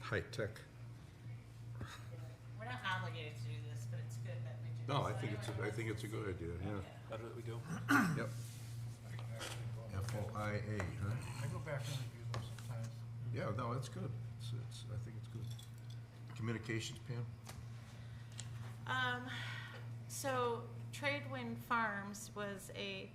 high-tech. We're not obligated to do this, but it's good that we do. No, this. I think it's a good idea, yeah. Better that we do. Yep. FOIA, huh? I go back and review those sometimes. Yeah, no, it's good. I think it's good. Communications, Pam? So Tradewind Farms was a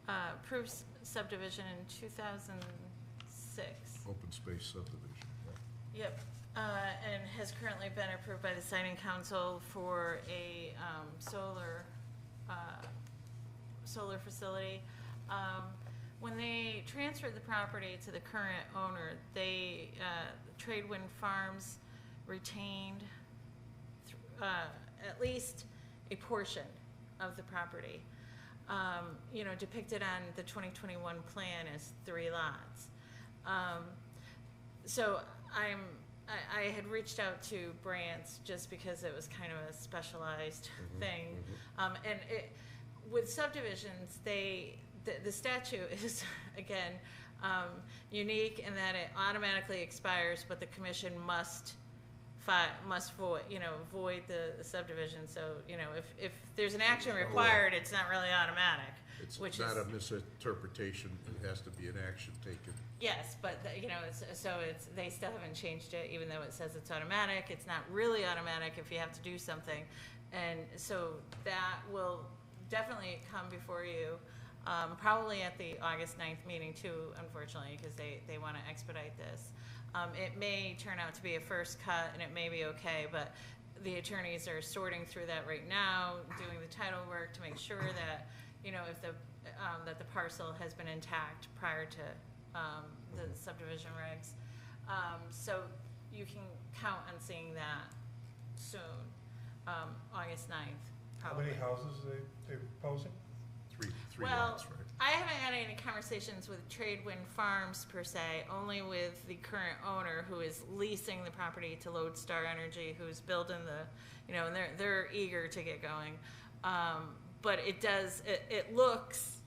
approved subdivision in 2006. Open space subdivision, right? Yep, and has currently been approved by the siting council for a solar facility. When they transferred the property to the current owner, Tradewind Farms retained at least a portion of the property. Depicted on the 2021 plan as 3 lots. So I had reached out to Brant's just because it was kind of a specialized thing. And with subdivisions, the statute is, again, unique in that it automatically expires, but the commission must void the subdivision. So, if there's an action required, it's not really automatic. It's not a misinterpretation, it has to be an action taken. Yes, but, they still haven't changed it, even though it says it's automatic. It's not really automatic if you have to do something. And so that will definitely come before you, probably at the August 9th meeting too, unfortunately, because they want to expedite this. It may turn out to be a first cut and it may be okay, but the attorneys are sorting through that right now, doing the title work to make sure that, if that the parcel has been intact prior to the subdivision regs. So you can count on seeing that soon, August 9th, probably. How many houses are they proposing? Three Well, lots, right? I haven't had any conversations with Tradewind Farms per se, only with the current owner who is leasing the property to Lodestar Energy, who's building and they're eager to get going. But it looks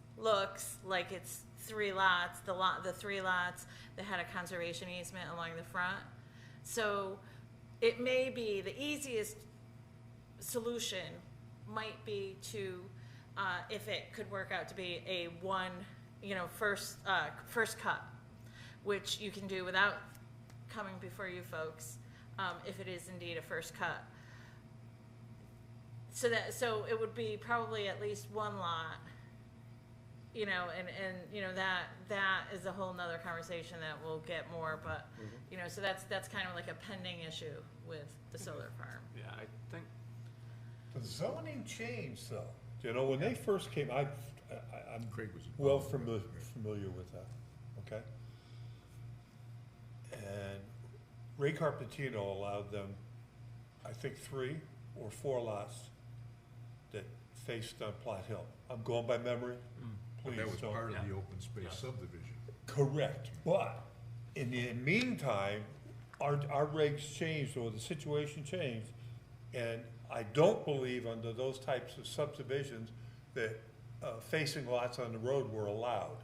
like it's 3 lots, the 3 lots that had a conservation easement along the front. So it may be the easiest solution might be to, if it could work out to be a first cut, which you can do without coming before you folks, if it is indeed a first cut. So it would be probably at least 1 lot, and that is a whole nother conversation that we'll get more, but, so that's kind of like a pending issue with the solar farm. Yeah, I think, The zoning changed though. When they first came, I'm Craig was well involved. familiar with that, okay? And Ray Carpentino allowed them, I think 3 or 4 lots that faced on Plot Hill. I'm going by memory, please That was don't. part of the Yeah. open space Yeah. subdivision. Correct, but in the meantime, our regs changed, or the situation changed, and I don't believe under those types of subdivisions that facing lots on the road were allowed.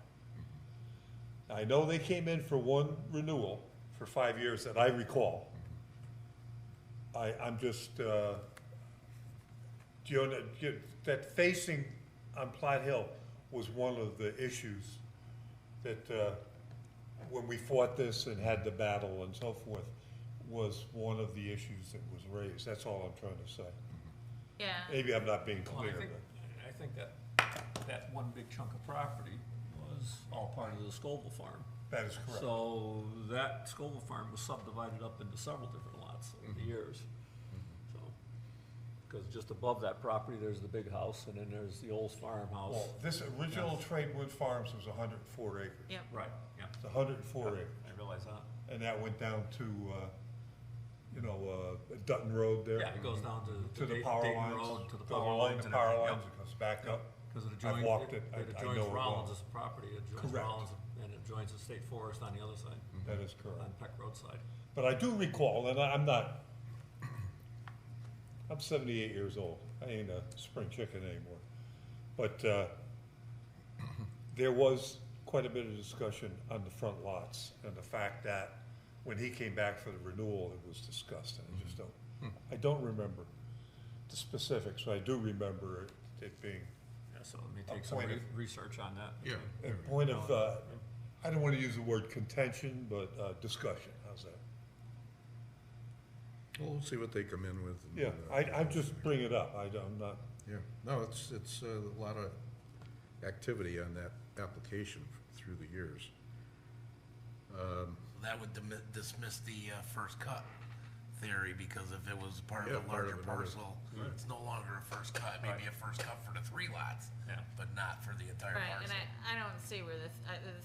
I know they came in for 1 renewal for 5 years that I recall. I'm just, that facing on Platte Hill was one of the issues that, when we fought this and had the battle and so forth, was one of the issues that was raised. That's all I'm trying to say. Yeah. Maybe I'm not being well, clear. I think that one big chunk of property was all part of the Scoville farm. That is correct. So that Scoville farm was subdivided up into several different lots over the years. So, because just above that property, there's the big house, and then there's the old farmhouse. Well, this original Tradewind Farms was 104 acres. Yep. Right, yeah. It's 104 acres. I realize that. And that went down to, Dutton Road there. Yeah, it goes down To the power Dayton lines. Road, to the Goes power along lines the and power everything, lines, it goes back up. Because it I've adjoins, walked it. it I adjoins know it well. Rollins' property, it adjoins Correct. Rollins, and it adjoins the state forest on the other side, That is correct. on Peck Road side. But I do recall, and I'm 78 years old. I ain't a spring chicken anymore. But there was quite a bit of discussion on the front lots and the fact that when he came back for the renewal, it was discussed, and I just I don't remember the specifics, but I do remember it being Yeah, so let me A take some point of- research on that. Yeah. a point of, I don't wanna use the word contention, but, discussion, how's that? Well, we'll see what they come in with. and, Yeah, I just bring it up, I'm not, Yeah, no, it's a lot of activity on that application through the years. That would dismiss the first cut theory, because if it was part Yeah, of a part larger of another- parcel, it's no longer a first cut, maybe a first cut for the 3 lots, Yeah. but not for the entire Right, parcel. and I don't see where the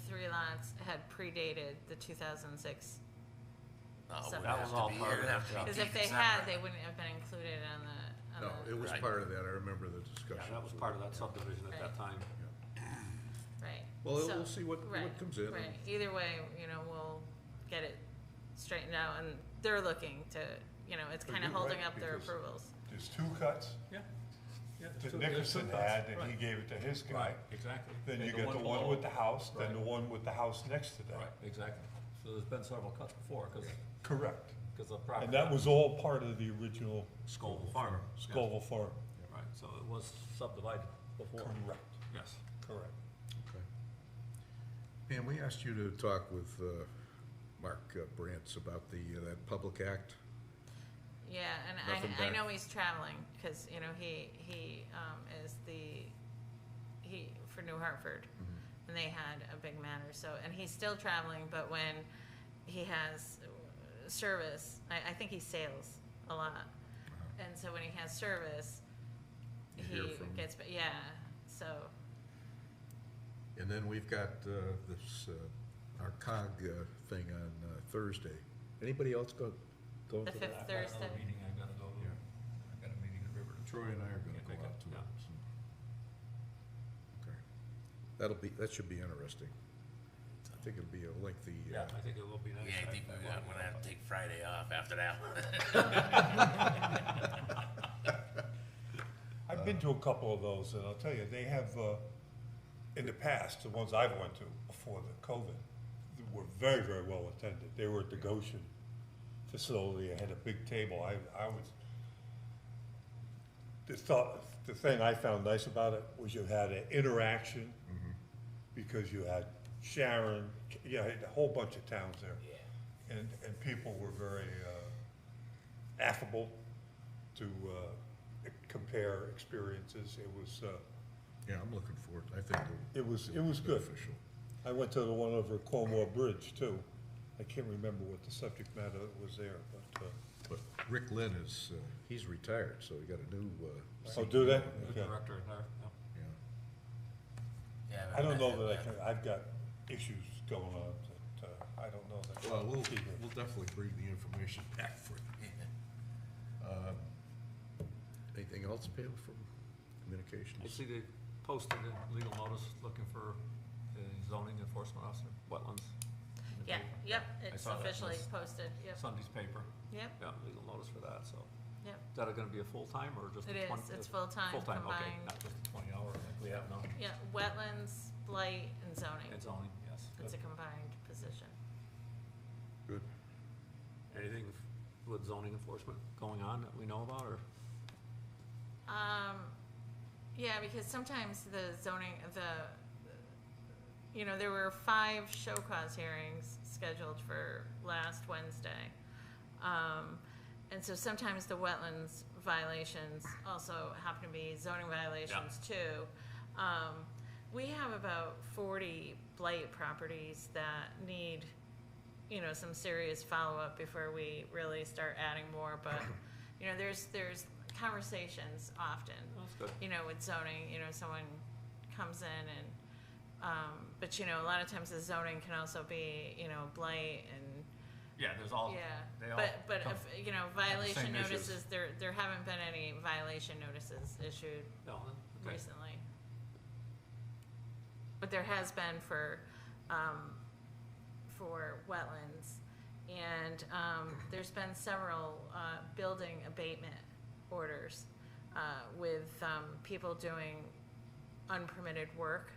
3 lots had predated the 2006. No, it would That have was to all be- part it would of have it, to be yeah. Because if they taken had, separate. they wouldn't have been included on No, the, it was Right. part of that, I remember the Yeah, discussion. that was part of that subdivision at that Right. time. right. Well, So- we'll see what right, comes in. Right, either way, we'll get it straightened out, and they're looking to, it's But kind of you're holding right, up their because- approvals. there's 2 cuts Yeah. Yeah. that there's two Nickerson cuts. had, and he Right. gave it to his guy. Right, exactly. Then And you get the one below. with the house, then Right. the one with the house next to that. Right, exactly. So there's been several cuts before, Correct. because the property. And that was all part of the original Scoville Farm. Yeah. Scoville Farm. Right, so it was subdivided before. Correct, Yes. correct. Okay. And we asked you to talk with Mark Brantz about that public act. Yeah, and Nothing I back. know he's traveling, because, he is for New Hartford, and they had a big matter, so, and he's still traveling, but when he has service, I think he sails a lot, and so when he has service, You hear he from- gets, yeah, so, And then we've got this, our COG thing on Thursday. Anybody else going the to fifth that? I've got another Thursday. meeting I gotta go to. Yeah. I've got a meeting in Riverton. Troy and I are gonna Can't go make out it, to yeah. it. Okay. That should be interesting. I think it'll be a lengthy. Yeah, I think it will be nice. Yeah, I think I I'm want gonna have to take Friday off after that one. I've been to a couple of those, and I'll tell you, they have, in the past, the ones I've went to before the COVID, they were very, very well attended. They were at the Goshen facility, I had a big table, I was, the thing I found nice about it was you had an interaction, because you had Sharon, you had a whole bunch of towns there. Yeah. And people were very affable to compare experiences. It was, Yeah, I'm looking forward. I think it was good. beneficial. I went to the one over Cornwall Bridge too. I can't remember what the subject matter was there, but, But Rick Lynn is, he's retired, so we got a new. oh, do they? The Okay. director there, yeah. Yeah. Yeah, I don't know met that I him can, I've got issues going on that, I don't know that. Well, we'll definitely bring the information back for you. yet. Anything else, Pam, from I communications? see they posted a legal notice looking for a zoning enforcement officer, wetlands. in the Yeah, paper. yep, I it's saw that in officially this posted, yep, Sunday's paper, yep, yeah, legal notice for that, so. yep. Is that gonna be a full-time or just a It 20? is, it's full-time Full-time, okay, combined. not just a 20-hour like we have now. Yeah, wetlands, blight, and zoning. And zoning, yes, It's a good. combined position. Good. Anything with zoning enforcement going on that we know about, or? Yeah, because sometimes the zoning, there were 5 show cause hearings scheduled for last Wednesday. And so sometimes the wetlands violations also happen to be zoning violations too. We have about 40 blight properties that need, some serious follow-up before we really start adding more, but, there's conversations often, That's good. with zoning, someone comes in and, but, a lot of times the zoning can also be, blight and, Yeah, there's all, yeah. they all But come- if, violation same issues. notices, there haven't been any violation notices issued no, okay. recently. But there has been for wetlands, and there's been several building abatement orders with people doing unpermitted work.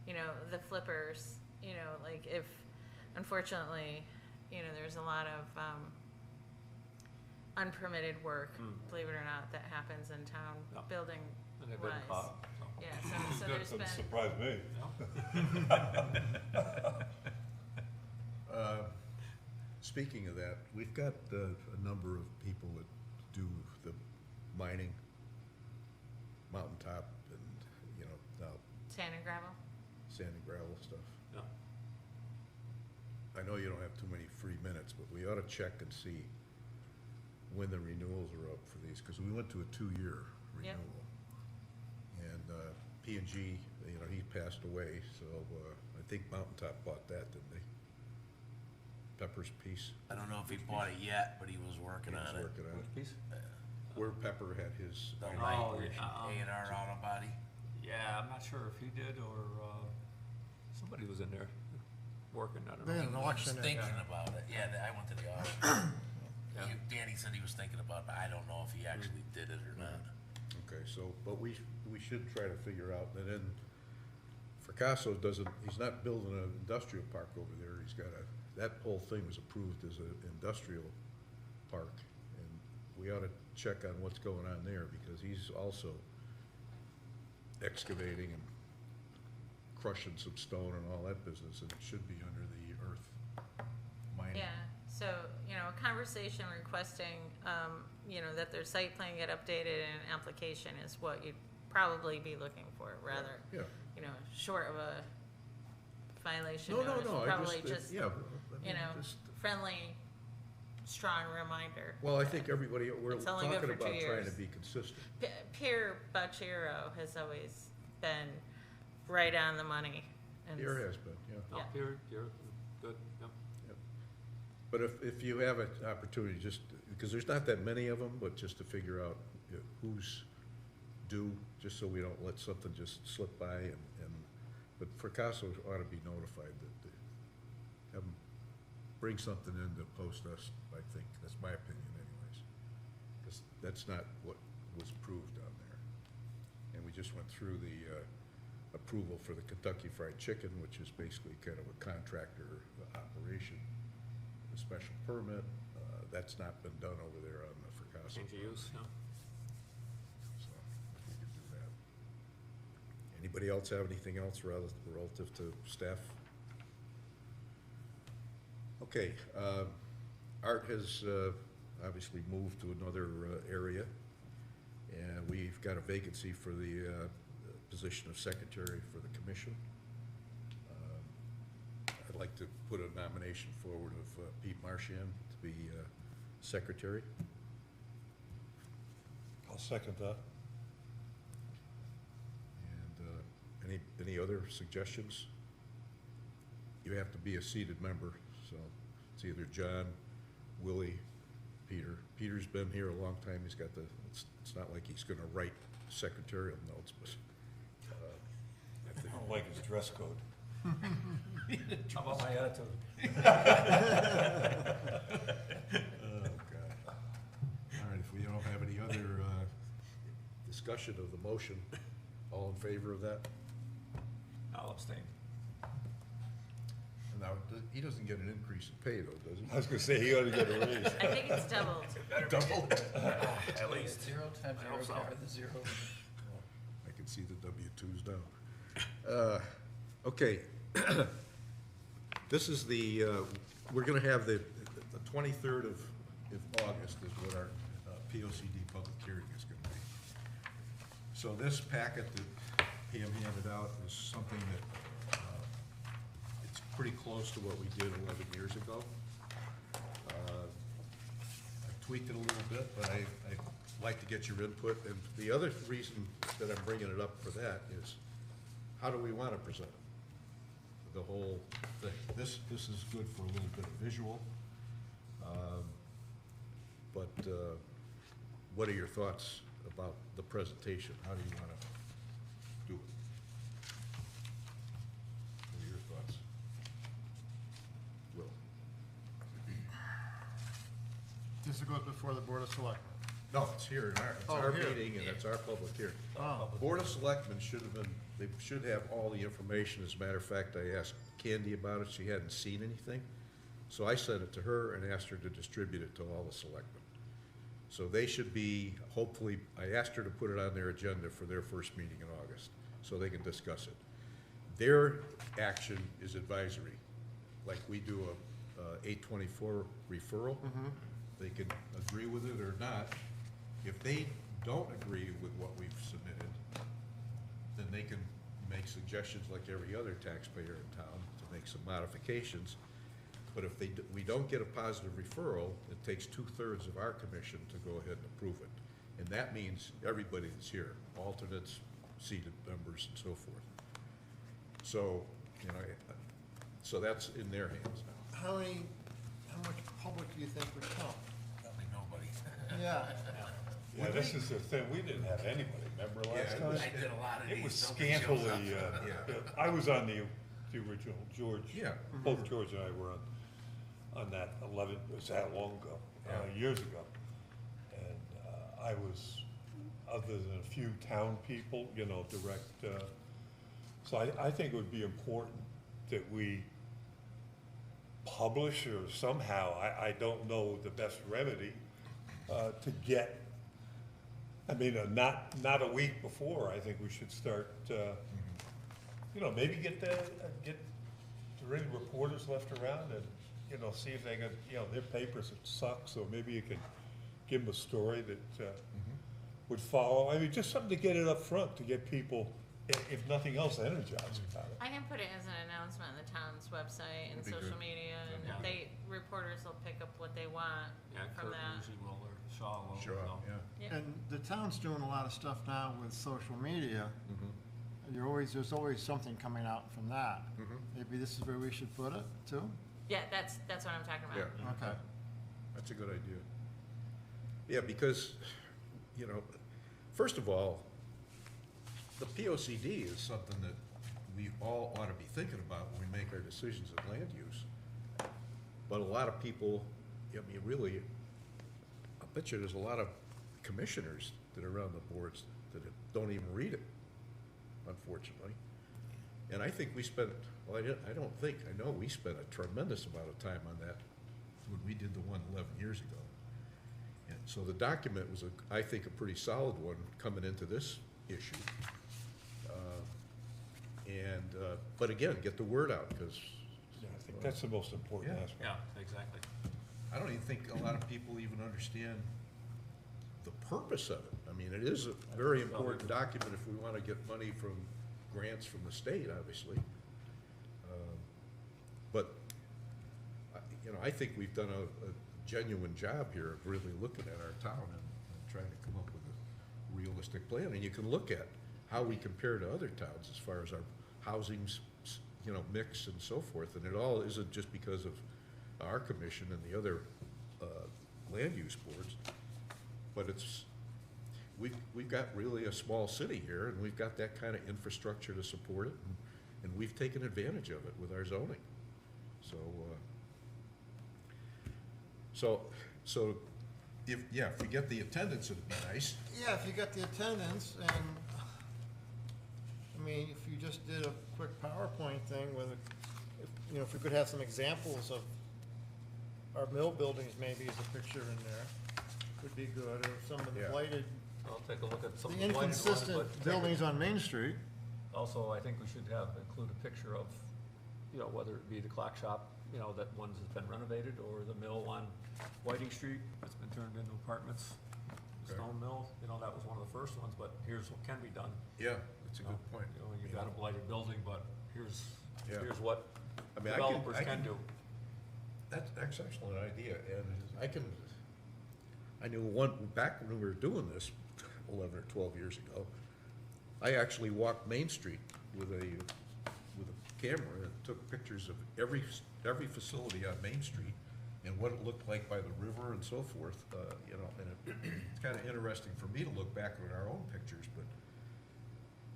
The flippers, like if, unfortunately, you know, there's a lot of, unpermitted work, believe it or not, that happens in town, Yeah. building And they've been wise. caught, so. Yeah, so there's Doesn't been, surprise me. Speaking of that, we've got a number of people that do the mining, mountaintop, and, you know, now sand and gravel. sand and gravel stuff. Yeah. I know you don't have too many free minutes, but we ought to check and see when the renewals are up for these, because we went to a 2-year Yep. renewal. And P&G, you know, he passed away, so I think Mountaintop bought that, didn't they? Pepper's piece. I don't know if he bought it yet, but he was working He was on it. working on it. Which piece? Where Pepper had his. The Oh, light yeah. A&R auto body. Yeah, I'm not sure if he did or, somebody was in there working, I don't They know. had an He was auction. thinking about it. Yeah, I went to the auction. Yeah. Danny said he was thinking about it, but I don't know if he actually did it or not. Okay, so, but we should try to figure out, and then Fricasso he's not building an industrial park over there, he's got that whole thing was approved as an industrial park, and we ought to check on what's going on there, because he's also excavating and crushing some stone and all that business, and it should be under the earth mining. Yeah, so, you know, a conversation requesting, you know, that their site plan get updated and an application is what you'd probably be looking for, rather, Yeah. you know, short of a violation No, notice, I probably just, just, yeah. I you mean, know, just- friendly, strong reminder. Well, I think everybody, we're It's only good talking for 2 about trying to years. be consistent. Pierre Bachiro has always been right on the money. And Here has been, yeah. Oh, Yeah. here, good, yep. But if you have an opportunity, just, because there's not that many of them, but just to figure out who's due, just so we don't let something just slip by but Fricasso ought to be notified that, have them bring something in to post us, I think, that's my opinion anyways. Because that's not what was approved down there. And we just went through the, approval for the Kentucky Fried Chicken, which is basically kind of a contractor operation, a special permit, that's not been done over there on the Fricasso. Change of use, yeah. So, we could do that. Anybody else have anything else relative to staff? Okay, Art has, obviously moved to another, area, and we've got a vacancy for the, position of secretary for the commission. I'd like to put a nomination forward of Pete Marchand to be secretary. I'll second that. And any other suggestions? You have to be a seated member, so it's either John, Willie, Peter. Peter's been here a long time, he's got it's not like he's gonna write secretarial notes, but I I think, don't like his dress code. How about my attitude? oh, God. All right, if we don't have any other, discussion of the motion, all in favor of that? I'll abstain. Now, he doesn't get an increase in pay though, does he? I was gonna say, he ought to get a raise. I think it's doubled. Double? At least. 0 times I hope 0 so. cover the 0. I can see the W-2s now. Okay. This is the, we're gonna have the 23rd of August is what our POCD public hearing is gonna be. So this packet that Pam handed out is something that, it's pretty close to what we did 11 years ago. I tweaked it a little bit, but I'd like to get your input. And the other reason that I'm bringing it up for that is, how do we want to present it? The whole thing. This is good for a little bit of visual. But what are your thoughts about the presentation? How do you want to do it? What are your thoughts? Will? This goes before the Board of Selectmen. No, it's here, it's Oh, our here. meeting, and it's our public hearing. Oh. Board of Selectmen should have been, they should have all the information. As a matter of fact, I asked Candy about it, she hadn't seen anything. So I sent it to her and asked her to distribute it to all the selectmen. So they should be, hopefully, I asked her to put it on their agenda for their first meeting in August, so they can discuss it. Their action is advisory, like we do a 824 referral. They can agree with it or not. If they don't agree with what we've submitted, then they can make suggestions like every other taxpayer in town to make some modifications. But if we don't get a positive referral, it takes 2/3 of our commission to go ahead and approve it. And that means everybody that's here, alternates, seated members, and so forth. So, so that's in their hands now. How much public do you think would come? Probably nobody. Yeah. Yeah, this is the thing, we didn't have anybody, remember last Yeah, time? I did a lot of It these. was Nobody shows up. scantily, Yeah. I was on the original, George. Yeah. Both George and I were on that 11, it was that long ago, years ago. And I was, other than a few town people, direct, so I think it would be important that we publish or somehow, I don't know the best remedy, to get, not a week before, I think we should start, maybe get the reporters left around and, see if they can, their papers suck, so maybe you can give them a story that, would follow. Just something to get it up front, to get people, if nothing else, energized about it. I can put it as an announcement on the town's website and That'd be social good. media, and Yeah. reporters will pick up what they want Yeah, from Kurt that. usually will, or Shaw will. Sure, so. yeah. Yeah. And the town's doing a lot of stuff now with social media. There's always something coming out from that. Maybe this is where we should put it, too? Yeah, that's what I'm talking about. Yeah. Okay. That's a good idea. Yeah, because, first of all, the POCD is something that we all ought to be thinking about when we make our decisions of land use. But a lot of people, really, I bet you there's a lot of commissioners that are on the boards that don't even read it, unfortunately. And I think we spent, I know we spent a tremendous amount of time on that when we did the one 11 years ago. And so the document was, I think, a pretty solid one coming into this issue. But again, get the word out, because Yeah, I think that's the most important Yeah. aspect. Yeah, exactly. I don't even think a lot of people even understand the purpose of it. It is a very important document if we want to get money from grants from the state, obviously. But, I think we've done a genuine job here of really looking at our town and trying to come up with a realistic plan. And you can look at how we compare to other towns as far as our housing, mix and so forth. And it all isn't just because of our commission and the other land use boards, but we've got really a small city here, and we've got that kind of infrastructure to support it, and we've taken advantage of it with our zoning. So if we get the attendance, it'd be nice. Yeah, if you got the attendance, and, if you just did a quick PowerPoint thing with, if we could have some examples of our mill buildings, maybe as a picture in there, would be good, or some of the Yeah. blighted, I'll take a look at some the of the blighted ones, inconsistent but buildings on Main Street. also, I think we should include a picture of, whether it be the clock shop, that one has been renovated, or the mill on Whiting Street that's been turned into apartments. The Okay. Stone Mill, that was one of the first ones, but here's what can be done. Yeah, that's a good point. You've got a blighted building, but here's what I developers can do. That's an excellent idea, and I knew back when we were doing this 11 or 12 years ago, I actually walked Main Street with a camera and took pictures of every facility on Main Street and what it looked like by the river and so forth, and it's kind of interesting for me to look back at our own pictures, but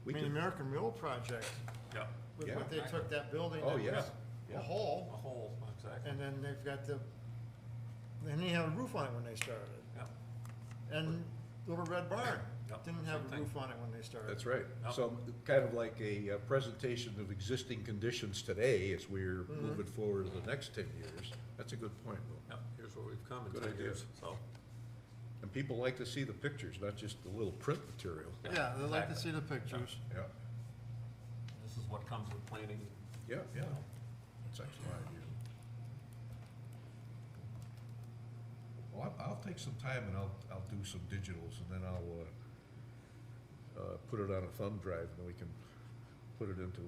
we can. American Mill Project, Yeah. with Yeah. what they took that building Oh, that yeah. was Yeah. a hole, A hole, exactly. and then they've got then they had a roof on it when they started. Yeah. And Little Red Barn Yep, didn't have same a thing. proof on it when they start. That's right. Yep. So kind of like a presentation of existing conditions today as we're moving forward to the next 10 years. That's a good point, Will. Yep, here's where we've come in Good 10 idea. years, so. And people like to see the pictures, not just the little print material. Yeah, they like to Exactly. see the pictures. Yeah, This is what comes with planning. yeah, yeah. That's excellent idea. Well, I'll take some time and I'll do some digitals and then I'll, put it on a thumb drive and then we can put it into,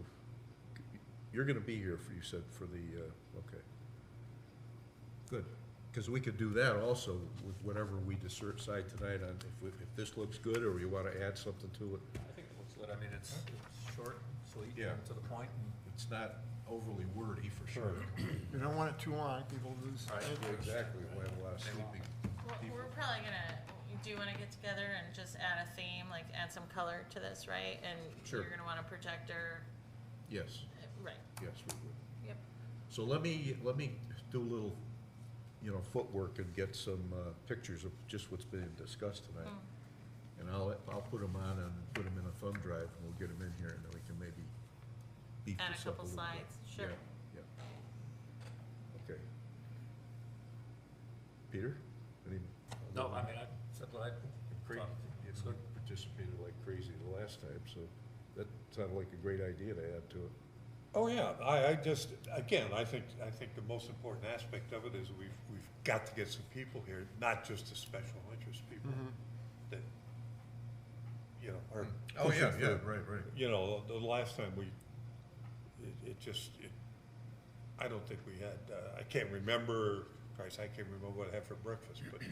you're gonna be here for, you said, for the, okay. Good, because we could do that also with whatever we decide tonight on, if this looks good or you wanna add something to it. I think it looks good. I mean, it's short, sweet, Yeah. and to the point, and It's not overly wordy for sure. You don't want it too long, people lose Right. interest. Exactly, we'll have a lot of They won't. sleeping Well, people. we're probably gonna, do you wanna get together and just add a theme, like add some color to this, right? And Sure. you're gonna want a projector, Yes, right, yes, we would. yep. So let me do a little, footwork and get some pictures of just what's being discussed tonight. And I'll put them on and put them in a thumb drive and we'll get them in here and then we can maybe beef Add a this up a couple little bit. slides, sure. Yeah, yeah. Okay. Peter? Any? no, I mean, I said what I Great. thought. It's You good. participated like crazy the last time, so that sounded like a great idea to add to it. Oh, yeah, I just, again, I think the most important aspect of it is we've got to get some people here, not just the special interest people that, are pushing for, right. the last time I don't think we had, I can't remember, Christ, I can't remember what I had for breakfast, but,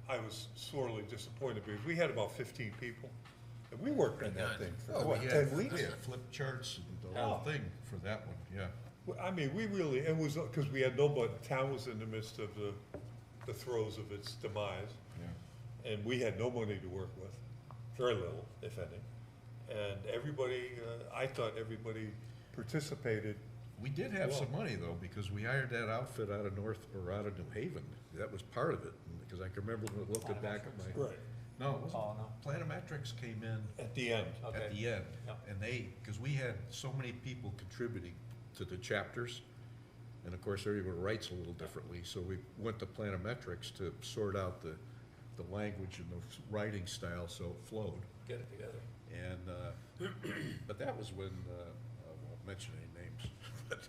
I was sorely disappointed because we had about 15 people, and we worked on that thing for, Oh, what, we 10 had, weeks? we had flip charts and the whole Yeah. thing for that one, yeah. Well, I mean, we really, it was, because we had nobody, town was in the midst of the throes of its demise, Yeah. and we had no money to work with, very little, if any. And everybody, I thought everybody participated. We did have some money though, because we hired that outfit out of out of New Haven. That was part of it, because I can remember looking back at my. Right. No, it wasn't. Oh, no. Planometrics came in At the end. Okay. at the end. Yep. And because we had so many people contributing to the chapters, and of course, everyone writes a little differently, so we went to Planometrics to sort out the language and the writing style so it flowed. Get it together. And, but that was when, I won't mention any names, but,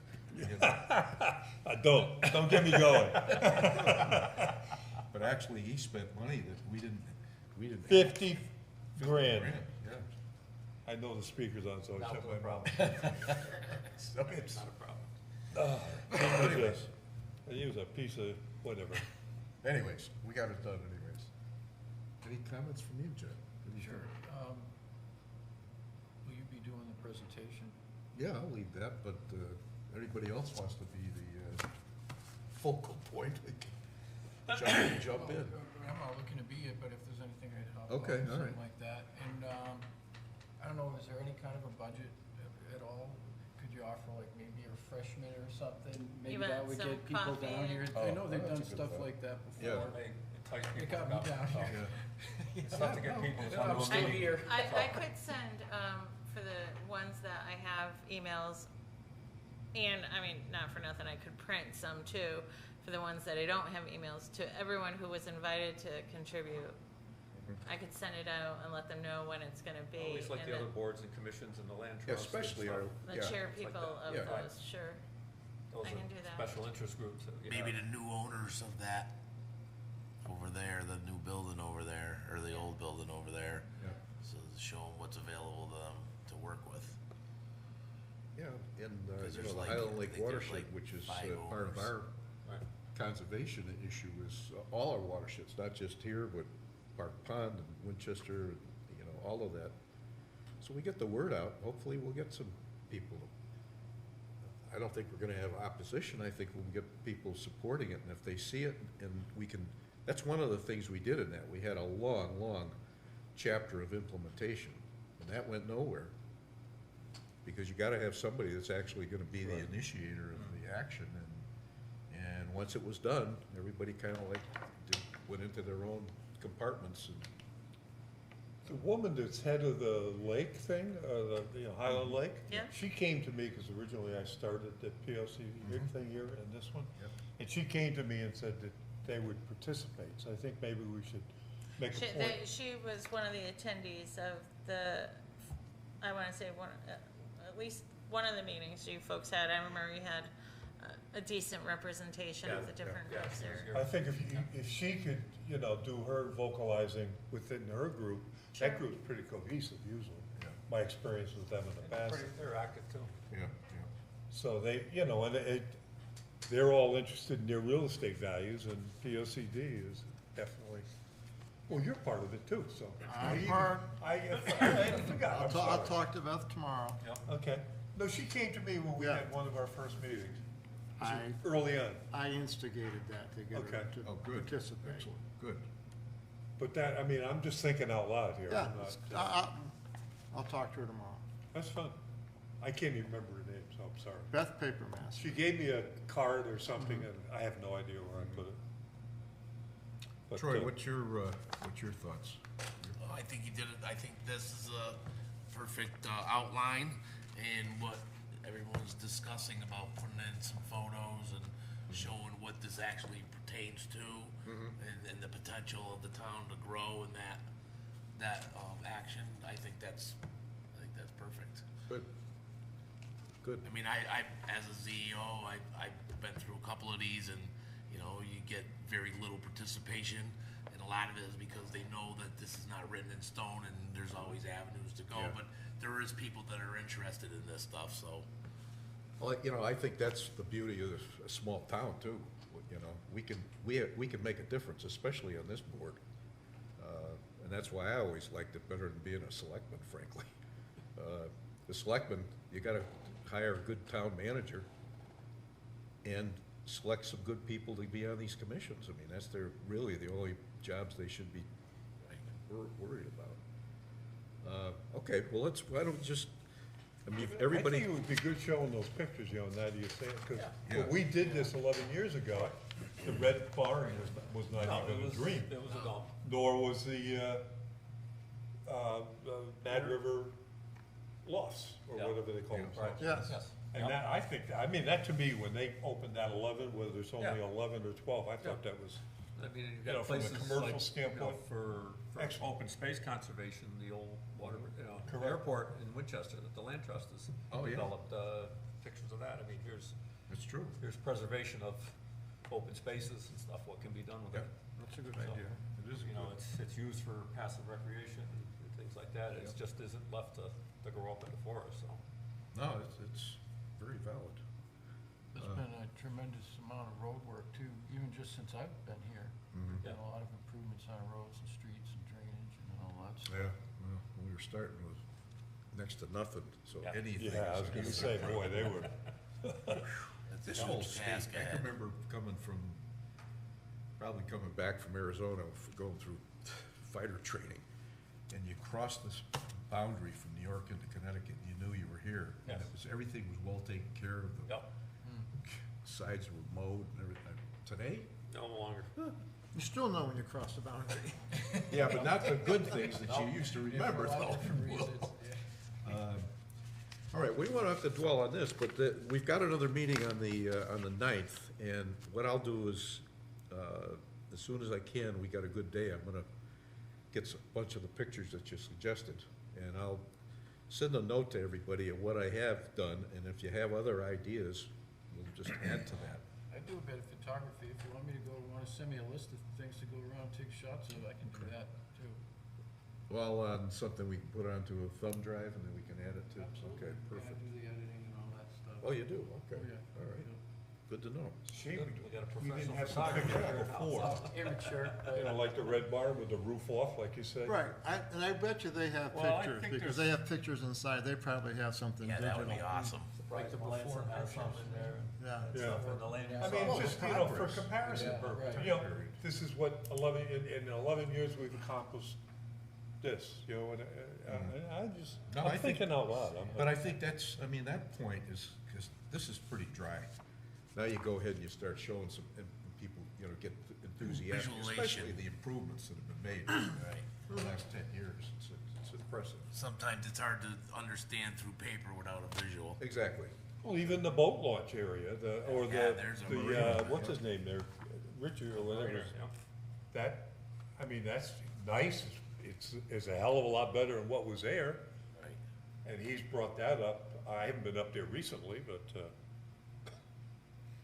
Don't get me going. but actually, he spent money that we didn't have. 50 grand. Yeah. I know the speaker's on, so I Not shut a my problem. mouth. It's- Not a problem. Anyways, He was a piece of whatever. anyways, we got it done anyways. Any comments from you, Jen? What do you Sure. think? Will you be doing the presentation? Yeah, I'll leave that, but anybody else wants to be the focal point, we can jump in. I'm not looking to be it, but if there's anything I'd help out, Okay, all right. something like that. And, I don't know, is there any kind of a budget at all? Could you offer like maybe a refreshment or something? Maybe Even that would some get people coffee down here. and- I Oh, know they've that's a done good stuff thought. like that Yeah. before. They entice It people got to me come, down so. here. It's tough to get people to come I'm to a still meeting. here. I could send, for the ones that I have emails, and, I mean, not for nothing, I could print some too, for the ones that I don't have emails, to everyone who was invited to contribute. I could send it out and let them know when it's gonna At be, least like and the other boards and commissions and the land Yeah, trust. and especially stuff. our, the yeah, chair like people that. of Yeah. those, sure. Those I are can do that. special interest groups. that, you Maybe know, the new owners of that over there, the new building over there, or the old building over there. yeah, So show them what's available to them to work with. yeah, and, 'Cause the there's like- Highland I Lake think there's watershed, like which is 5 part of owners. our Right. conservation issue is all our watersheds, not just here, but Park Pond and Winchester, all of that. So we get the word out, hopefully we'll get some people. I don't think we're gonna have opposition, I think we'll get people supporting it, and if they see it, and we can, that's one of the things we did in that, we had a long, long chapter of implementation, and that went nowhere. Because you gotta have somebody that's actually gonna be the initiator of the action, and once it was done, everybody kinda went into their own compartments and The woman that's head of the lake thing, the Highland Lake? Yeah. She came to me, because originally I started the PLC thing here and this one. Yep. And she came to me and said that they would participate, so I think maybe we should make a point. She was one of the attendees of the, I wanna say one, at least one of the meetings you folks had. I remember you had a decent representation of the different yeah, groups she was there. here. I think if she could, do her vocalizing within her group, Sure. that group's pretty cohesive usually. Yeah. My experience with them in the past. They're active too. Yeah, So they, and they're all interested in their real estate values, and POCD is definitely, well, you're part of it too, so. I'm part. I forgot, I'm I'll sorry. talk to Beth tomorrow. Okay. No, she came to me when we Yeah. had one of our first meetings, I, early on. I instigated that to get her Okay. to Oh, good. participate. excellent, good. But that, I'm just thinking out loud here. Yeah, I'm not, I'll talk to her tomorrow. That's fun. I can't even remember her name, so I'm sorry. Beth Papermaster. She gave me a card or something, and I have no idea where I put it. But, Troy, what's your thoughts? Oh, I think you did it. I think this is a perfect outline and what everyone's discussing about putting in some photos and showing what this actually pertains to and the potential of the town to grow and that action. I think that's perfect. Good. Good. I mean, I as a CEO, I've been through a couple of these, and you get very little participation, and a lot of it is because they know that this is not written in stone, and there's always avenues to go. Yeah. But there is people that are interested in this stuff, so. Well, I think that's the beauty of a small town too. We can make a difference, especially on this board. And that's why I always liked it better than being a selectman, frankly. The selectman, you gotta hire a good town manager and select some good people to be on these commissions. I mean, that's really the only jobs they should be worried about. Okay, well, why don't we just, everybody. I think it would be good showing those pictures, now that you say it, because Yeah. when we did this 11 years ago, the Red Barn was not No, even a dream. It was a dump. Nor was the Mad River Lofts, or Yeah. whatever they call Yeah. themselves. Yes. Yes. And that, I think, that to me, when they opened that 11, whether it's only Yeah. 11 or 12, I thought Yeah. that was, I mean, you've You know, got from a places commercial like, standpoint, for excellent. open space conservation, the old water, Correct. airport in Winchester that the land trust has Oh, yeah. developed, pictures of that. I mean, here's That's true. preservation of open spaces and stuff, what can be done with Yeah. it. That's a good So, idea. it is good. it's used for passive recreation and things like that. It's just isn't left to grow up in the forest, so. No, it's very valid. There's been a tremendous amount of road work too, even just since I've been here. Mhm. Been a lot of improvements on roads and streets and drainage and all that stuff. Yeah, well, we were starting with next to nothing, so Yeah. anything. Yeah, I was gonna say, boy, they were, That's This a whole huge state, task I ahead. can remember probably coming back from Arizona, going through fighter training, and you crossed this boundary from New York into Connecticut, and you knew you were here. And Yes. everything was well taken care of, the Yep, sides were mowed and everything. Today? no longer. You still know when you cross the boundary. Yeah, but not the good things that you used to remember, For a lot though. of different reasons, yeah. All right, we won't have to dwell on this, but we've got another meeting on the 9th, and what I'll do is, as soon as I can, we got a good day, I'm gonna get a bunch of the pictures that you suggested, and I'll send a note to everybody of what I have done, and if you have other ideas, we'll just add to that. I do a bit of photography. If you want me to wanna send me a list of things to go around, take shots of, I can do that too. Well, on something we can put onto a thumb drive, and then we can add it to, Absolutely. okay, Yeah, perfect. I do the editing and all that stuff. Oh, you do, okay, Oh, yeah. all right, Yeah. good to know. shame We got a we didn't professional have some photographer pictures here before. now. Amateur. Like the Red Barn with the roof off, like you said. Right, and I bet you they have Well, I pictures, think because there's- they have pictures inside, they probably have something Yeah, digital. that would be awesome. Like the Blanford has something in there Yeah. and Yeah. stuff in the land use. I mean, office. just, for progress. comparison Yeah, purposes, right. this is what in 11 years we've accomplished this, and No, I I'm think- thinking out loud. But I think that point is, because this is pretty dry. Now you go ahead and you start showing some, and people, get enthusiastic, especially Visualization. the improvements that have been made Right. in the last 10 years. It's impressive. Sometimes it's hard to understand through paper without a visual. Exactly. Well, even the boat launch area, Yeah, there's a marina. what's his name there, Richard or whatever. Marina, yeah. That, I mean, that's nice, it's a hell of a lot better than what was there, Right. and he's brought that up. I haven't been up there recently, but,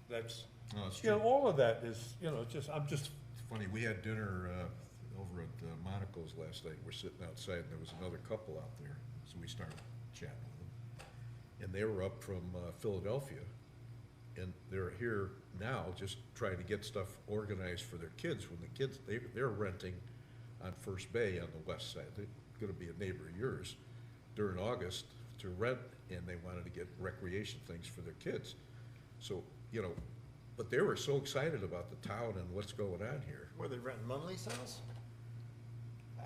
that's, No, it's you know, true. all of that is, you know, just, I'm just, It's funny, we had dinner, over at Monaco's last night. We're sitting outside and there was another couple out there, so we started chatting with them. And they were up from, Philadelphia, and they're here now just trying to get stuff organized for their kids. When the kids, they're renting on First Bay on the west side. They're gonna be a neighbor of yours during August to rent, and they wanted to get recreation things for their kids. So, you know, but they were so excited about the town and what's going on here. Were they renting Munley's house?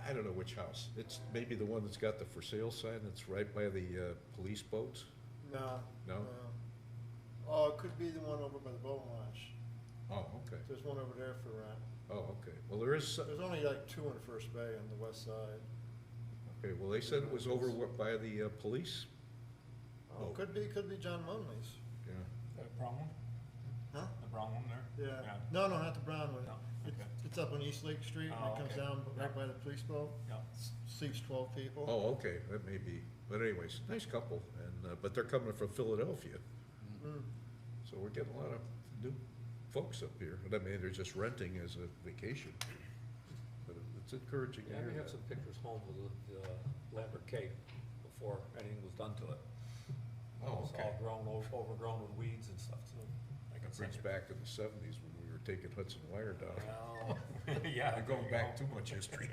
I don't know which house. It's maybe the one that's got the for sale sign that's right by the, police boats. No. No? Oh, it could be the one over by the boat launch. Oh, okay. There's one over there for rent. Oh, okay. Well, there is, There's only like two on First Bay on the west side. okay, well, they said it was over by the, police. Oh, Oh. could be John Munley's. Yeah. That brown one? Huh? The brown one there? Yeah. Yeah. No, not the brown one. No, It's, okay. it's up on East Lake Street, and Oh, it comes okay. down right Yeah. by the police boat. Yeah. Seats 12 people. Oh, okay, that may be, but anyways, nice couple, and, but they're coming from Philadelphia, Mm. so we're getting a lot of new folks up here, and I mean, they're just renting as a vacation. But it's encouraging to Yeah, hear we have that. some pictures home of the Lambert Cave before anything was done to it. Oh, It was okay. all grown, overgrown with weeds and stuff, so I can That send brings you. back to the seventies when we were taking Hudson Wire down. Well, yeah. We're going back too much history.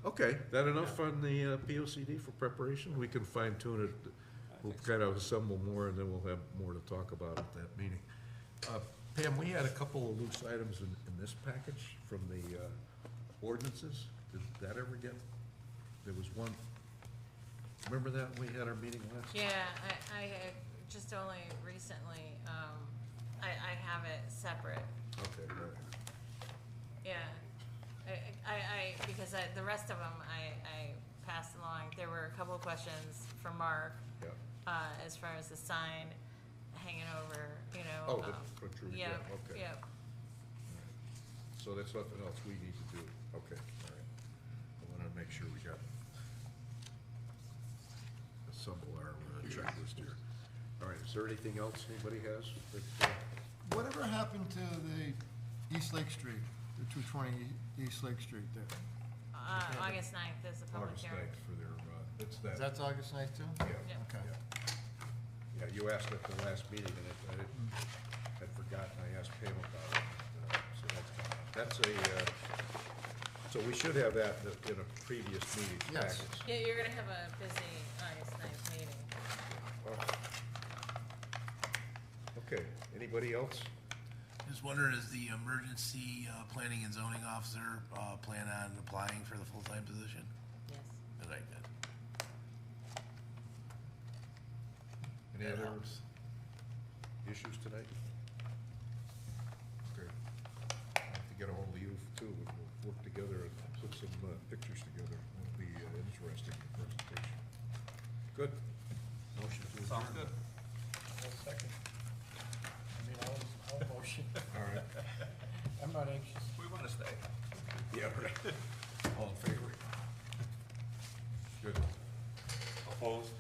Okay, that enough on the P O C D for preparation? We can fine tune it. We'll kind of assemble more and then we'll have more to talk about at that meeting. Pam, we had a couple of loose items in this package from the ordinances. Did that ever get, there was one, remember that when we had our meeting last? Yeah, I had just only recently, I have it separate, Okay, right. yeah. Because the rest of them, I passed along. There were a couple of questions for Mark, Yeah. as far as the sign hanging over, you know. Oh, the protrusion, yeah, Yep, okay. yep. So that's nothing else we need to do. Okay, all right. I wanna make sure we got, assemble our checklist here. All right, is there anything else anybody has? that, Whatever happened to the East Lake Street, the 220 East Lake Street there? August 9th is the public August hearing. 9th for their, it's that. That's August 9th too? Yeah, Yep. Okay. yeah. Yeah, you asked at the last meeting, and I'd forgotten, I asked Pam about it, so that's a, so we should have that in a previous meeting Yes. package. Yeah, you're gonna have a busy August 9th meeting. Okay, anybody else? Just wondering, is the emergency planning and zoning officer plan on applying for the full-time position? Yes. I like that. Any That other helps. issues tonight? Okay. I have to get a hold of you too, and we'll work together and put some pictures together. It'll be interesting presentation. Good. Motion to adjourn. Sounds good. I'll second. I mean, I'll motion. All right. I'm not anxious. We want to stay. Yeah, right. All in favor? Good. opposed?